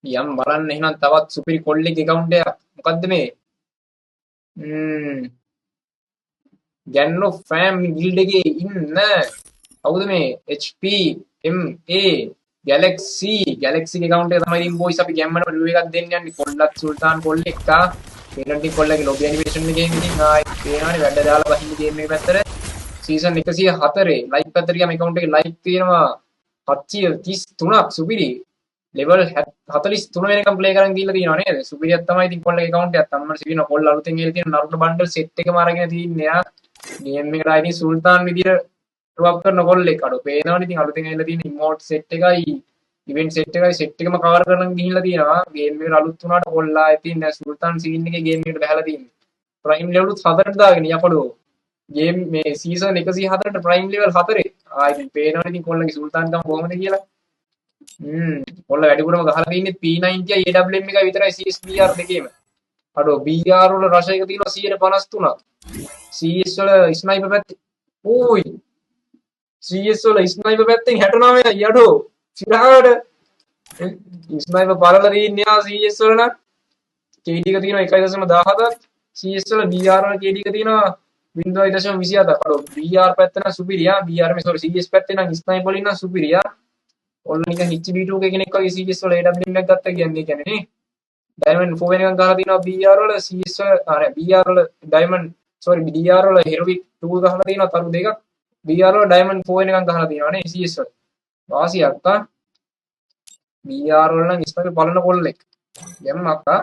යම් බලන්න එහෙනම් තවත් සුපිරි කොල්ලෙක් account එකක්. මොකද්ද මේ? ගැන්නෝ ෆෑම් ගිල්ඩ් එකේ ඉන්න කවුද මේ? HP MA Galaxy account එක තමයි ඉතින් boys අපි ගැම්මනට review එකක් දෙන්න යන්නේ. කොල්ලත් සුල්තාන් කොල්ලෙක් තා. පේනටි කොල්ලගේ lobby animation එකේ ඉතින් ආයි පේනවනේ වැඩ දාලා බහින්න ගේම් එක පැත්තට. සීසන් 104 ලයික් පැත්තට ගියාම account එකේ ලයික් තියෙනවා 733ක් සුපිරි. ලෙවල් 43 වෙනකම් ප්ලේ කරන් ගිහිල්ලා තියෙනවා නේද? සුපිරියක් තමයි ඉතින් කොල්ලගේ account එකක්. අම්මට සිවින කොල්ල අලුතෙන් ගිහලා තියෙන නරුටෝ බන්ඩල් සෙට් එකම අරගෙන තින්නේ යා. ගේම් එකට ආයි ඉතින් සුල්තාන් විදියට ඩ්‍රොප් කරන කොල්ලෙක් අඩෝ පේනවනේ ඉතින් අලුතෙන් ඇවිල්ලා තියෙන ඉමෝට් සෙට් එකයි ඉවෙන්ට් සෙට් එකම කවර් කරන් ගිහිල්ලා තියෙනවා. ගේම් එකට අලුත් වුණාට කොල්ලා ඉතින් දැන් සුල්තාන් සීන් එකේ ගේම් එකට බහලා තියෙන්නේ. ප්‍රයිම් ලෙවල් 4ට දාගෙන යපඩෝ. ගේම් මේ සීසන් 104ට ප්‍රයිම් ලෙවල් 4. ආයි ඉතින් පේනවනේ ඉතින් කොල්ලගේ සුල්තාන්කම කොහොමද කියලා. කොල්ල වැඩිපුරම ගහලා තින්නේ P90 AWM එකයි විතරයි CSBR දෙකේම. අඩෝ BR වල රෂ එක තියෙනවා 153ක්. CS වල ස්නයිපර් පැත්තේ ඕයි CS වල ස්නයිපර් පැත්තෙන් 69යි යඩෝ. සිරාවට ස්නයිපර් බලලා තින්නේ ආ CS වල නම් KD එක තියෙනවා 1.17ක්. CS වල BR වල KD එක තියෙනවා 0.27ක්. අඩෝ BR පැත්ත නම් සුපිරියා. BR මේ සෝරි CS පැත්තේ නම් ස්නයිපර් වලින් නම් සුපිරියා. ඔන්න නිකන් HB2 කෙනෙක් වගේ CS වල AWM එකක් ගත්තා කියන්නේ කියන්නේ නේ. ඩයමන්ඩ් 4 වෙනකන් ගහලා තිනවා BR වල CS වල BR වල ඩයමන්ඩ් සෝරි BR වල heroic 2 ගහලා තිනවා තරු දෙකක්. BR වල ඩයමන්ඩ් 4 වෙනකන් ගහලා තිනවා නේ CS වල. වාසියක් තා. BR වල නම් ඉස්මගේ බලන කොල්ලෙක්. යම් අක්කා